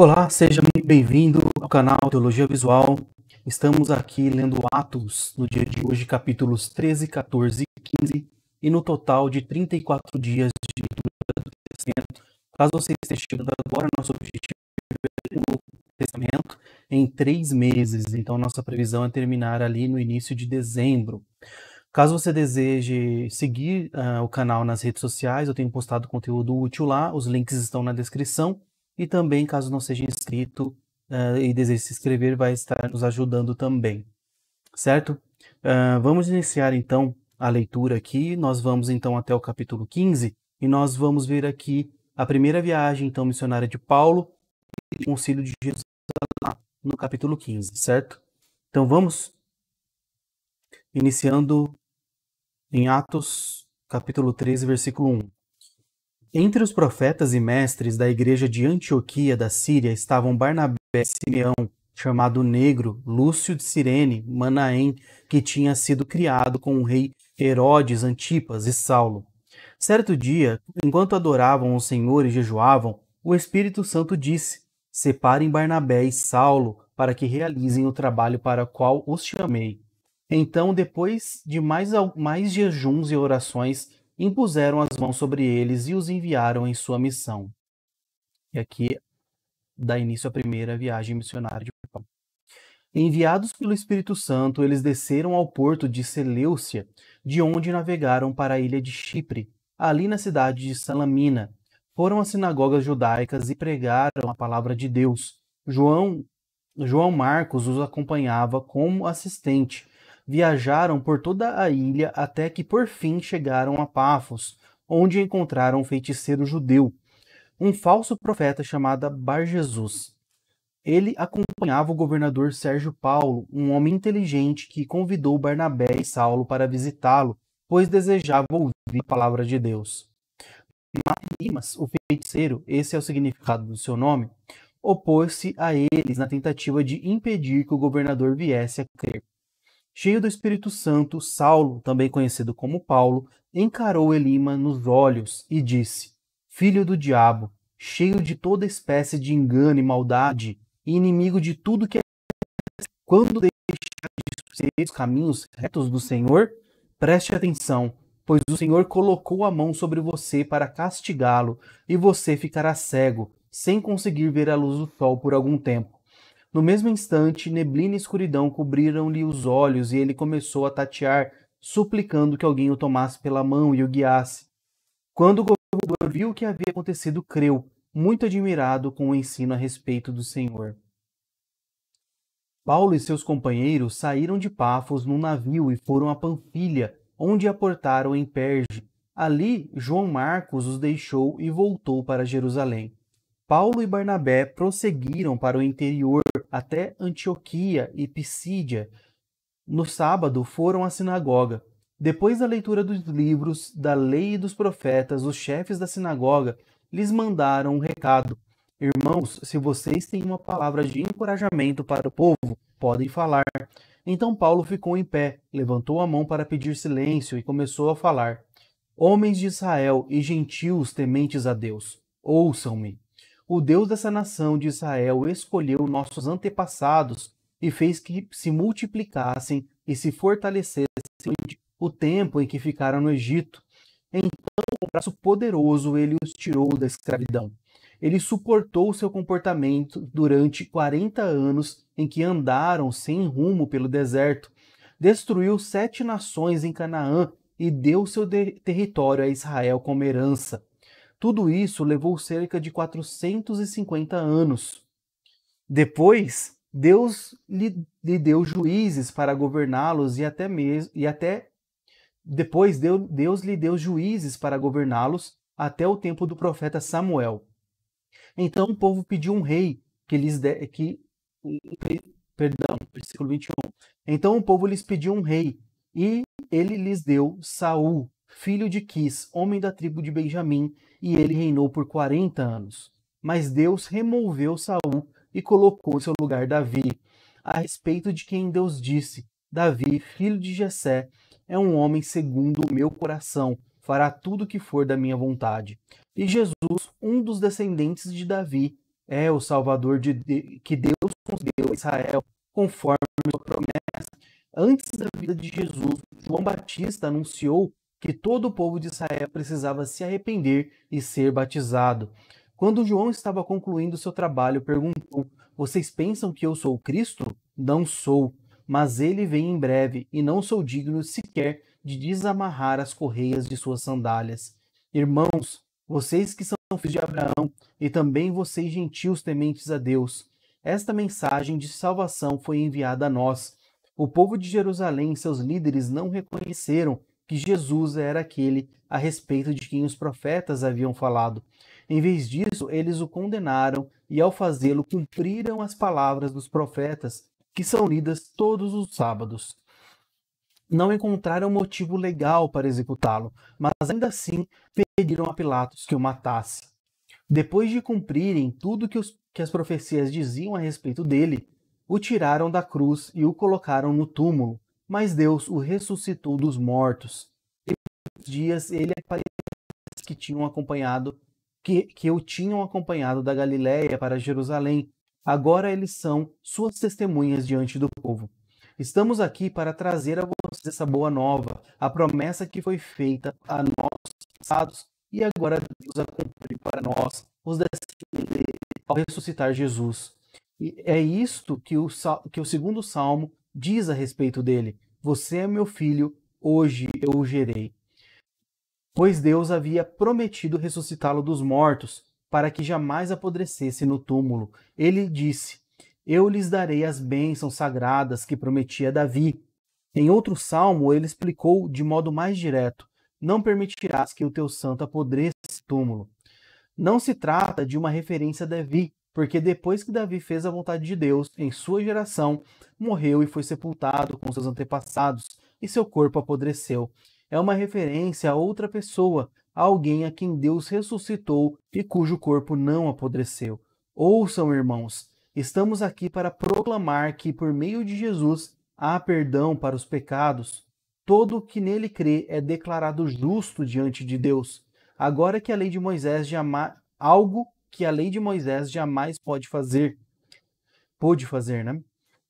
Olá, seja muito bem-vindo ao canal Teologia Visual. Estamos aqui lendo Atos no dia de hoje, capítulos 13, 14 e 15, e no total de 34 dias de leitura do Novo Testamento. Caso você esteja chegando agora, nosso objetivo é ler o Novo Testamento em 3 meses, então nossa previsão é terminar ali no início de dezembro. Caso você deseje seguir o canal nas redes sociais, eu tenho postado conteúdo útil lá, os links estão na descrição. E também, caso não seja inscrito e deseje se inscrever, vai estar nos ajudando também, certo? Vamos iniciar então a leitura aqui. Nós vamos então até o capítulo 15 e nós vamos ver aqui a primeira viagem então missionária de Paulo e o concílio de Jerusalém no capítulo 15, certo? Então vamos iniciando em Atos, capítulo 13, versículo 1. Entre os profetas e mestres da igreja de Antioquia da Síria estavam Barnabé, Simeão, chamado Negro, Lúcio de Cirene, Manaém, que tinha sido criado com o rei Herodes Antipas e Saulo. Certo dia, enquanto adoravam o Senhor e jejuavam, o Espírito Santo disse: Separem Barnabé e Saulo para que realizem o trabalho para o qual os chamei. Então, depois de mais jejuns e orações, impuseram as mãos sobre eles e os enviaram em sua missão. E aqui dá início à primeira viagem missionária de Paulo. Enviados pelo Espírito Santo, eles desceram ao porto de Seleucia, de onde navegaram para a ilha de Chipre, ali na cidade de Salamina. Foram às sinagogas judaicas e pregaram a palavra de Deus. João Marcos os acompanhava como assistente. Viajaram por toda a ilha até que por fim chegaram a Pafos, onde encontraram um feiticeiro judeu, um falso profeta chamado Bar-Jesus. Ele acompanhava o governador Sérgio Paulo, um homem inteligente que convidou Barnabé e Saulo para visitá-lo, pois desejava ouvir a palavra de Deus. Mas o feiticeiro, esse é o significado do seu nome, opôs-se a eles na tentativa de impedir que o governador viesse a crer. Cheio do Espírito Santo, Saulo, também conhecido como Paulo, encarou Elima nos olhos e disse: Filho do diabo, cheio de toda espécie de engano e maldade, e inimigo de tudo que é, quando deixar de seguir os caminhos retos do Senhor, preste atenção, pois o Senhor colocou a mão sobre você para castigá-lo, e você ficará cego, sem conseguir ver a luz do sol por algum tempo. No mesmo instante, neblina e escuridão cobriram-lhe os olhos e ele começou a tatear, suplicando que alguém o tomasse pela mão e o guiasse. Quando o governador viu o que havia acontecido, creu, muito admirado com o ensino a respeito do Senhor. Paulo e seus companheiros saíram de Pafos num navio e foram a Panfilha, onde aportaram em Perge. Ali, João Marcos os deixou e voltou para Jerusalém. Paulo e Barnabé prosseguiram para o interior até Antioquia e Pisídia. No sábado foram à sinagoga. Depois da leitura dos livros, da lei e dos profetas, os chefes da sinagoga lhes mandaram um recado. Irmãos, se vocês têm uma palavra de encorajamento para o povo, podem falar. Então Paulo ficou em pé, levantou a mão para pedir silêncio e começou a falar. Homens de Israel e gentios tementes a Deus, ouçam-me. O Deus dessa nação de Israel escolheu nossos antepassados e fez que se multiplicassem e se fortalecessem o tempo em que ficaram no Egito. Então, com um braço poderoso, ele os tirou da escravidão. Ele suportou seu comportamento durante 40 anos em que andaram sem rumo pelo deserto. Destruiu 7 nações em Canaã e deu seu território a Israel como herança. Tudo isso levou cerca de 450 anos. Depois, Deus lhe deu juízes para governá-los Deus lhe deu juízes para governá-los até o tempo do profeta Samuel. Então o povo pediu um rei versículo 21. Então o povo lhes pediu um rei e ele lhes deu Saul, filho de Quis, homem da tribo de Benjamim, e ele reinou por 40 anos. Mas Deus removeu Saul e colocou em seu lugar Davi, a respeito de quem Deus disse: Davi, filho de Jessé, é um homem segundo o meu coração, fará tudo o que for da minha vontade. E Jesus, um dos descendentes de Davi, é o Salvador que Deus concedeu a Israel, conforme a sua promessa. Antes da vida de Jesus, João Batista anunciou que todo o povo de Israel precisava se arrepender e ser batizado. Quando João estava concluindo seu trabalho, perguntou: Vocês pensam que eu sou o Cristo? Não sou, mas ele vem em breve, e não sou digno sequer de desamarrar as correias de suas sandálias. Irmãos, vocês que são filhos de Abraão, e também vocês gentios tementes a Deus, esta mensagem de salvação foi enviada a nós. O povo de Jerusalém e seus líderes não reconheceram que Jesus era aquele a respeito de quem os profetas haviam falado. Em vez disso, eles o condenaram e, ao fazê-lo, cumpriram as palavras dos profetas, que são lidas todos os sábados. Não encontraram motivo legal para executá-lo, mas ainda assim pediram a Pilatos que o matasse. Depois de cumprirem tudo que as profecias diziam a respeito dele, o tiraram da cruz e o colocaram no túmulo, mas Deus o ressuscitou dos mortos. E por dias ele apareceu que o tinham acompanhado da Galiléia para Jerusalém. Agora eles são suas testemunhas diante do povo. Estamos aqui para trazer a vocês essa boa nova, a promessa que foi feita a nossos passados e agora Deus a cumprir para nós, os descendentes dele, ao ressuscitar Jesus. E é isto que o segundo salmo diz a respeito dele: Você é meu filho, hoje eu o gerei. Pois Deus havia prometido ressuscitá-lo dos mortos, para que jamais apodrecesse no túmulo. Ele disse: Eu lhes darei as bênçãos sagradas que prometia Davi. Em outro salmo, ele explicou de modo mais direto: Não permitirás que o teu santo apodreça no túmulo. Não se trata de uma referência a Davi, porque depois que Davi fez a vontade de Deus em sua geração, morreu e foi sepultado com seus antepassados, e seu corpo apodreceu. É uma referência a outra pessoa, a alguém a quem Deus ressuscitou e cujo corpo não apodreceu. Ouçam, irmãos, estamos aqui para proclamar que, por meio de Jesus, há perdão para os pecados. Todo o que nele crê é declarado justo diante de Deus. Agora que a lei de Moisés algo que a lei de Moisés jamais pôde fazer, né?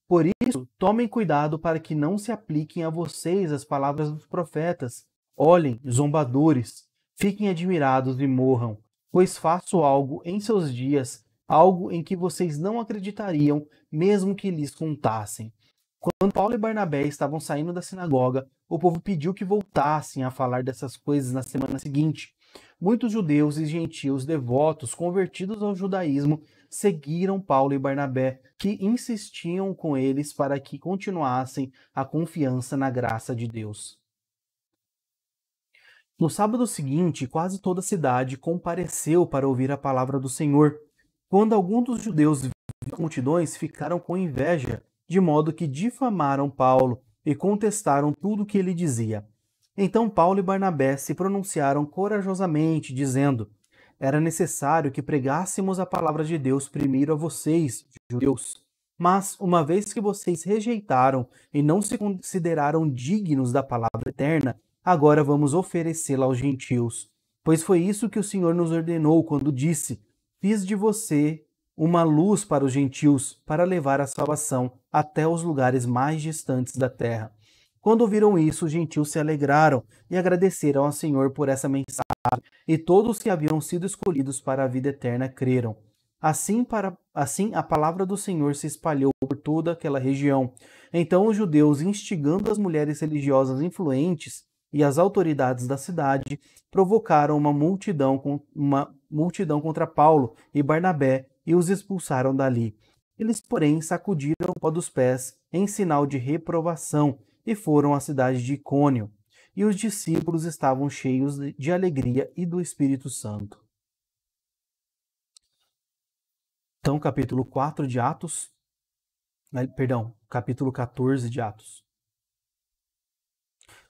Por isso, tomem cuidado para que não se apliquem a vocês as palavras dos profetas. Olhem, zombadores, fiquem admirados e morram, pois faço algo em seus dias, algo em que vocês não acreditariam, mesmo que lhes contassem. Quando Paulo e Barnabé estavam saindo da sinagoga, o povo pediu que voltassem a falar dessas coisas na semana seguinte. Muitos judeus e gentios devotos, convertidos ao judaísmo, seguiram Paulo e Barnabé, que insistiam com eles para que continuassem a confiança na graça de Deus. No sábado seguinte, quase toda a cidade compareceu para ouvir a palavra do Senhor. Quando alguns dos judeus viram as multidões, ficaram com inveja, de modo que difamaram Paulo e contestaram tudo o que ele dizia. Então Paulo e Barnabé se pronunciaram corajosamente, dizendo: Era necessário que pregássemos a palavra de Deus primeiro a vocês, judeus. Mas, uma vez que vocês rejeitaram e não se consideraram dignos da palavra eterna, agora vamos oferecê-la aos gentios. Pois foi isso que o Senhor nos ordenou quando disse: Fiz de você uma luz para os gentios, para levar a salvação até os lugares mais distantes da terra. Quando ouviram isso, os gentios se alegraram e agradeceram ao Senhor por essa mensagem, e todos que haviam sido escolhidos para a vida eterna creram. Assim a palavra do Senhor se espalhou por toda aquela região. Então os judeus, instigando as mulheres religiosas influentes e as autoridades da cidade, provocaram uma multidão contra Paulo e Barnabé e os expulsaram dali. Eles, porém, sacudiram o pó dos pés em sinal de reprovação e foram à cidade de Icônio. E os discípulos estavam cheios de alegria e do Espírito Santo. Então, capítulo 4 de Atos, capítulo 14 de Atos.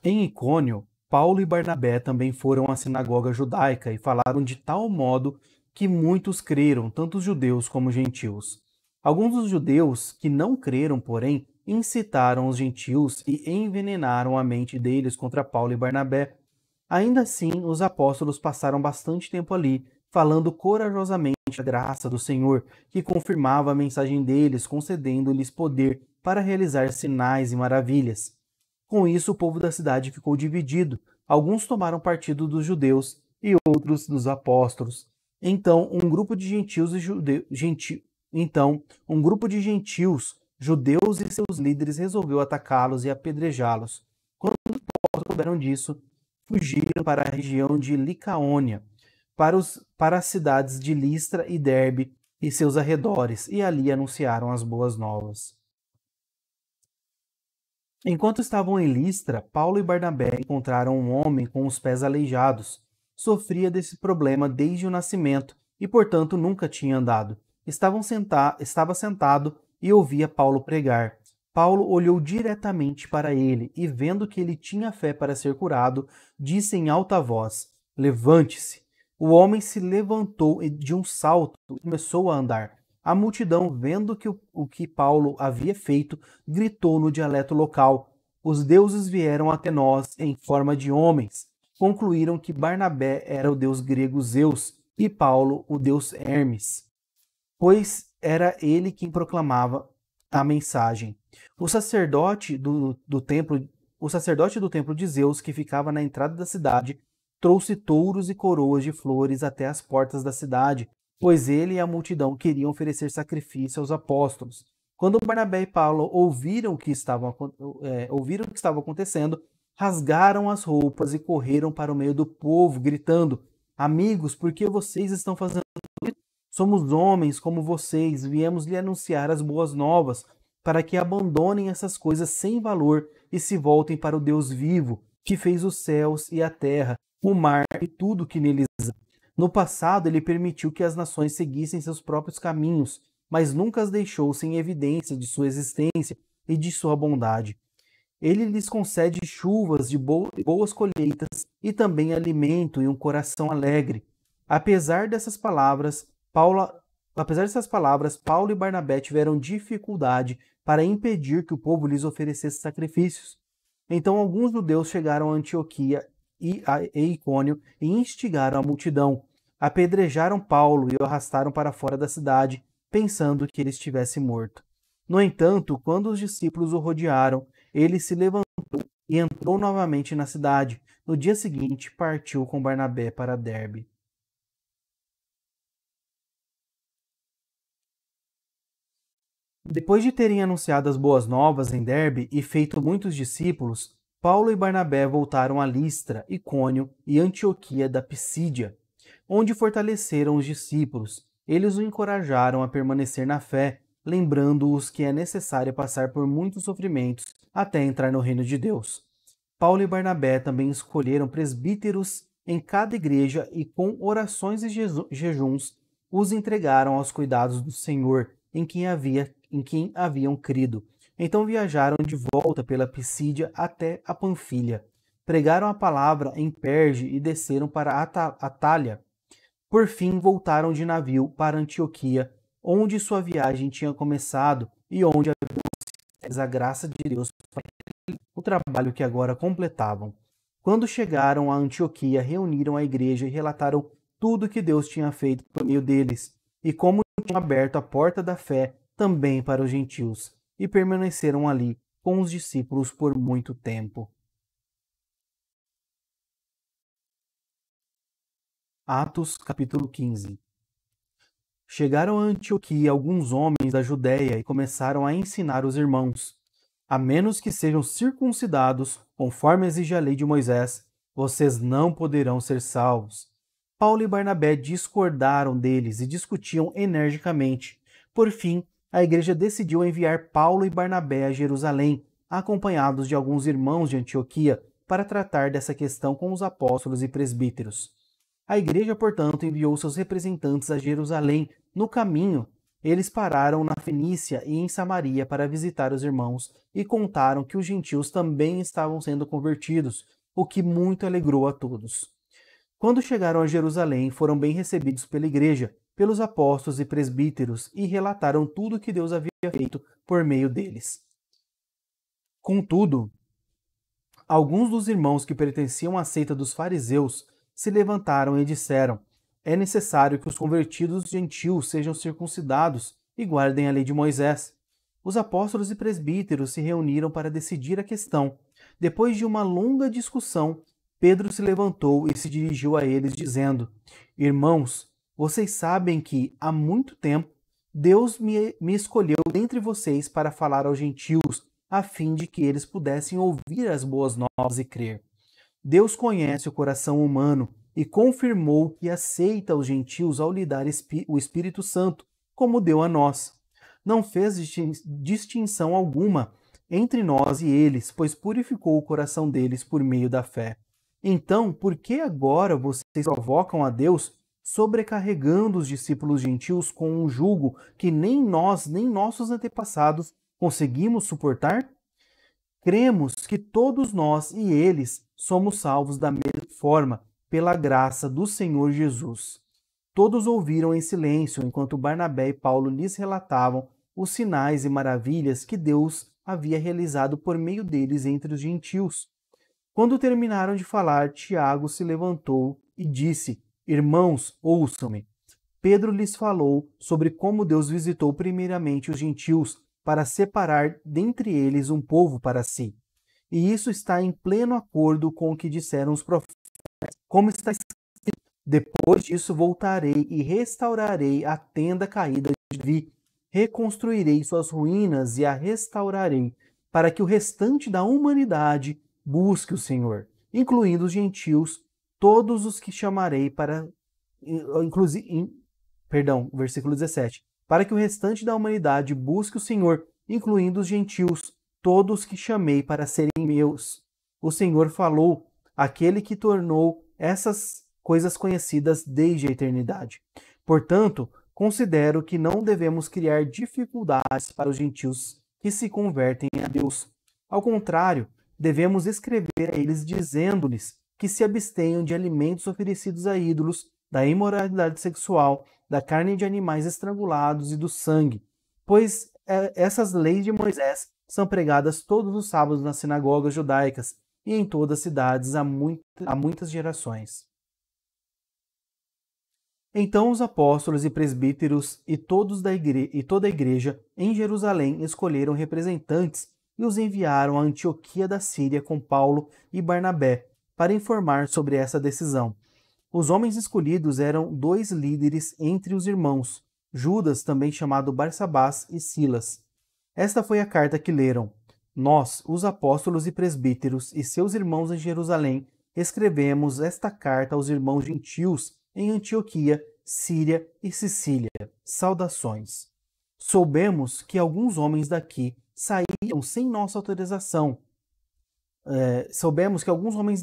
Em Icônio, Paulo e Barnabé também foram à sinagoga judaica e falaram de tal modo que muitos creram, tanto os judeus como os gentios. Alguns dos judeus que não creram, porém, incitaram os gentios e envenenaram a mente deles contra Paulo e Barnabé. Ainda assim, os apóstolos passaram bastante tempo ali, falando corajosamente a graça do Senhor, que confirmava a mensagem deles, concedendo-lhes poder para realizar sinais e maravilhas. Com isso, o povo da cidade ficou dividido. Alguns tomaram partido dos judeus e outros dos apóstolos. Então, um grupo de gentios judeus e seus líderes resolveu atacá-los e apedrejá-los. Quando os apóstolos souberam disso, fugiram para a região de Licaônia, para as cidades de Listra e Derbe e seus arredores, e ali anunciaram as boas novas. Enquanto estavam em Listra, Paulo e Barnabé encontraram um homem com os pés aleijados. Sofria desse problema desde o nascimento e, portanto, nunca tinha andado. Estava sentado e ouvia Paulo pregar. Paulo olhou diretamente para ele e, vendo que ele tinha fé para ser curado, disse em alta voz: Levante-se. O homem se levantou de um salto e começou a andar. A multidão, vendo o que Paulo havia feito, gritou no dialeto local: Os deuses vieram até nós em forma de homens. Concluíram que Barnabé era o deus grego Zeus e Paulo o deus Hermes, pois era ele quem proclamava a mensagem. O sacerdote do templo de Zeus, que ficava na entrada da cidade, trouxe touros e coroas de flores até as portas da cidade, pois ele e a multidão queriam oferecer sacrifício aos apóstolos. Quando Barnabé e Paulo ouviram o que estava acontecendo, rasgaram as roupas e correram para o meio do povo, gritando: Amigos, por que vocês estão fazendo isso? Somos homens como vocês, viemos lhe anunciar as boas novas, para que abandonem essas coisas sem valor e se voltem para o Deus vivo, que fez os céus e a terra, o mar e tudo que neles há. No passado, ele permitiu que as nações seguissem seus próprios caminhos, mas nunca as deixou sem evidência de sua existência e de sua bondade. Ele lhes concede chuvas de boas colheitas e também alimento e um coração alegre. Apesar dessas palavras, Paulo e Barnabé tiveram dificuldade para impedir que o povo lhes oferecesse sacrifícios. Então alguns judeus chegaram a Antioquia e Icônio e instigaram a multidão. Apedrejaram Paulo e o arrastaram para fora da cidade, pensando que ele estivesse morto. No entanto, quando os discípulos o rodearam, ele se levantou e entrou novamente na cidade. No dia seguinte, partiu com Barnabé para Derbe. Depois de terem anunciado as boas novas em Derbe e feito muitos discípulos, Paulo e Barnabé voltaram a Listra, Icônio e Antioquia da Pisídia, onde fortaleceram os discípulos. Eles o encorajaram a permanecer na fé, lembrando-os que é necessário passar por muitos sofrimentos até entrar no reino de Deus. Paulo e Barnabé também escolheram presbíteros em cada igreja e, com orações e jejuns, os entregaram aos cuidados do Senhor, em quem haviam crido. Então viajaram de volta pela Pisídia até a Panfilha. Pregaram a palavra em Perge e desceram para Atália. Por fim, voltaram de navio para Antioquia, onde sua viagem tinha começado e onde havia a graça de Deus para o trabalho que agora completavam. Quando chegaram a Antioquia, reuniram a igreja e relataram tudo que Deus tinha feito por meio deles, e como tinham aberto a porta da fé também para os gentios, e permaneceram ali com os discípulos por muito tempo. Atos, capítulo 15. Chegaram a Antioquia alguns homens da Judéia e começaram a ensinar os irmãos: a menos que sejam circuncidados, conforme exige a lei de Moisés, vocês não poderão ser salvos. Paulo e Barnabé discordaram deles e discutiam energicamente. Por fim, a igreja decidiu enviar Paulo e Barnabé a Jerusalém, acompanhados de alguns irmãos de Antioquia, para tratar dessa questão com os apóstolos e presbíteros. A igreja, portanto, enviou seus representantes a Jerusalém. No caminho, eles pararam na Fenícia e em Samaria para visitar os irmãos e contaram que os gentios também estavam sendo convertidos, o que muito alegrou a todos. Quando chegaram a Jerusalém, foram bem recebidos pela igreja, pelos apóstolos e presbíteros e relataram tudo o que Deus havia feito por meio deles. Contudo, alguns dos irmãos que pertenciam à seita dos fariseus se levantaram e disseram: é necessário que os convertidos gentios sejam circuncidados e guardem a lei de Moisés. Os apóstolos e presbíteros se reuniram para decidir a questão. Depois de uma longa discussão, Pedro se levantou e se dirigiu a eles, dizendo: Irmãos, vocês sabem que, há muito tempo, Deus me escolheu dentre vocês para falar aos gentios, a fim de que eles pudessem ouvir as boas novas e crer. Deus conhece o coração humano e confirmou que aceita os gentios ao lhe dar o Espírito Santo, como deu a nós. Não fez distinção alguma entre nós e eles, pois purificou o coração deles por meio da fé. Então, por que agora vocês provocam a Deus, sobrecarregando os discípulos gentios com um jugo que nem nós, nem nossos antepassados conseguimos suportar? Cremos que todos nós e eles somos salvos da mesma forma, pela graça do Senhor Jesus. Todos ouviram em silêncio enquanto Barnabé e Paulo lhes relatavam os sinais e maravilhas que Deus havia realizado por meio deles entre os gentios. Quando terminaram de falar, Tiago se levantou e disse: Irmãos, ouçam-me. Pedro lhes falou sobre como Deus visitou primeiramente os gentios para separar dentre eles um povo para si. E isso está em pleno acordo com o que disseram os profetas, como está escrito: Depois disso voltarei e restaurarei a tenda caída de Davi, reconstruirei suas ruínas e a restaurarei, para que o restante da humanidade busque o Senhor, incluindo os gentios, todos os que chamarei para... versículo 17. Para que o restante da humanidade busque o Senhor, incluindo os gentios, todos que chamei para serem meus. O Senhor falou, aquele que tornou essas coisas conhecidas desde a eternidade. Portanto, considero que não devemos criar dificuldades para os gentios que se convertem a Deus. Ao contrário, devemos escrever a eles dizendo-lhes que se abstenham de alimentos oferecidos a ídolos, da imoralidade sexual, da carne de animais estrangulados e do sangue, pois essas leis de Moisés são pregadas todos os sábados nas sinagogas judaicas e em todas as cidades há muitas gerações. Então os apóstolos e presbíteros e toda a igreja em Jerusalém escolheram representantes e os enviaram a Antioquia da Síria com Paulo e Barnabé para informar sobre essa decisão. Os homens escolhidos eram 2 líderes entre os irmãos, Judas, também chamado Barsabás, e Silas. Esta foi a carta que leram: Nós, os apóstolos e presbíteros e seus irmãos em Jerusalém, escrevemos esta carta aos irmãos gentios em Antioquia, Síria e Sicília. Saudações. Soubemos que alguns homens daqui saíram sem nossa autorização. Soubemos que alguns homens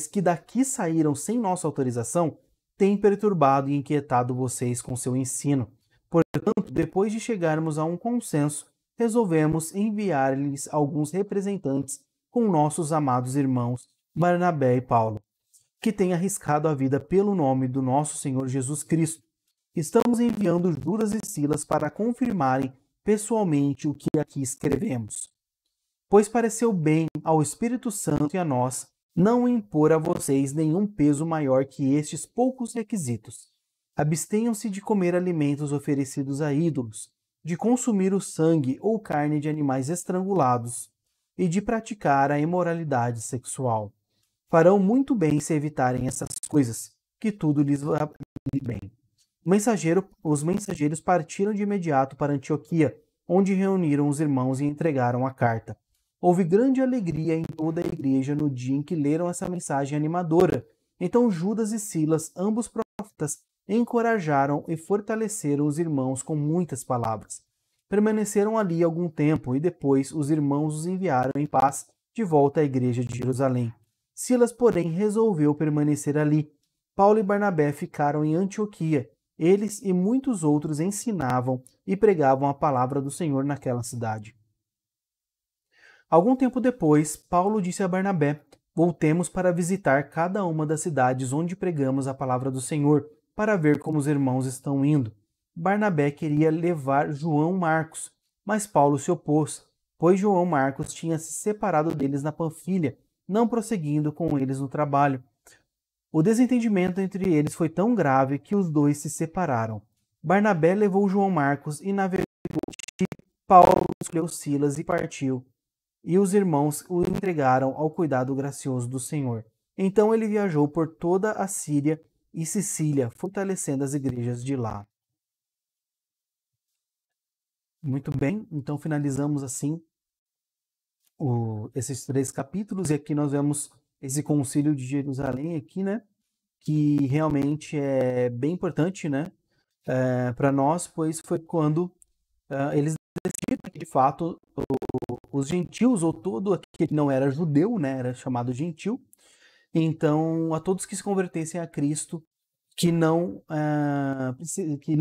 que daqui saíram sem nossa autorização têm perturbado e inquietado vocês com seu ensino. Portanto, depois de chegarmos a um consenso, resolvemos enviar-lhes alguns representantes com nossos amados irmãos Barnabé e Paulo, que têm arriscado a vida pelo nome do nosso Senhor Jesus Cristo. Estamos enviando Judas e Silas para confirmarem pessoalmente o que aqui escrevemos. Pois pareceu bem ao Espírito Santo e a nós não impor a vocês nenhum peso maior que estes poucos requisitos. Abstenham-se de comer alimentos oferecidos a ídolos, de consumir o sangue ou carne de animais estrangulados e de praticar a imoralidade sexual. Farão muito bem se evitarem essas coisas, que tudo lhes vai bem. Os mensageiros partiram de imediato para Antioquia, onde reuniram os irmãos e entregaram a carta. Houve grande alegria em toda a igreja no dia em que leram essa mensagem animadora. Então Judas e Silas, ambos profetas, encorajaram e fortaleceram os irmãos com muitas palavras. Permaneceram ali algum tempo e depois os irmãos os enviaram em paz de volta à igreja de Jerusalém. Silas, porém, resolveu permanecer ali. Paulo e Barnabé ficaram em Antioquia. Eles e muitos outros ensinavam e pregavam a palavra do Senhor naquela cidade. Algum tempo depois, Paulo disse a Barnabé: Voltemos para visitar cada uma das cidades onde pregamos a palavra do Senhor, para ver como os irmãos estão indo. Barnabé queria levar João Marcos, mas Paulo se opôs, pois João Marcos tinha se separado deles na Panfilha, não prosseguindo com eles no trabalho. O desentendimento entre eles foi tão grave que os dois se separaram. Barnabé levou João Marcos e navegou. Paulo escolheu Silas e partiu, e os irmãos o entregaram ao cuidado gracioso do Senhor. Então ele viajou por toda a Síria e Sicília, fortalecendo as igrejas de lá. Muito bem, então finalizamos assim esses 3 capítulos, e aqui nós vemos esse concílio de Jerusalém aqui, né? Que realmente é bem importante, né? Para nós, pois foi quando eles decidiram que, de fato, os gentios, ou todo aquele que não era judeu, né? Era chamado gentil. Então, a todos que se convertessem a Cristo, que não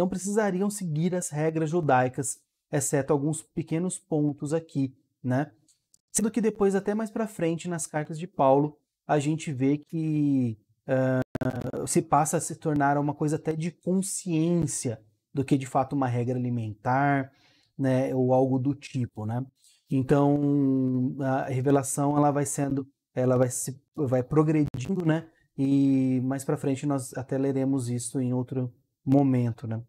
precisariam seguir as regras judaicas, exceto alguns pequenos pontos aqui, né? Sendo que depois, até mais para frente, nas cartas de Paulo, a gente vê que se passa a se tornar uma coisa até de consciência do que de fato uma regra alimentar, né, ou algo do tipo, né? Então a revelação ela vai progredindo, né? E mais para frente nós até leremos isso em outro momento, né?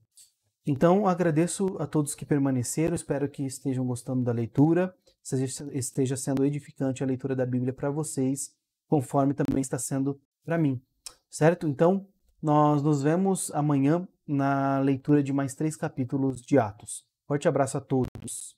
Então agradeço a todos que permaneceram, espero que estejam gostando da leitura, esteja sendo edificante a leitura da Bíblia para vocês, conforme também está sendo para mim. Certo? Então, nós nos vemos amanhã na leitura de mais 3 capítulos de Atos. Forte abraço a todos.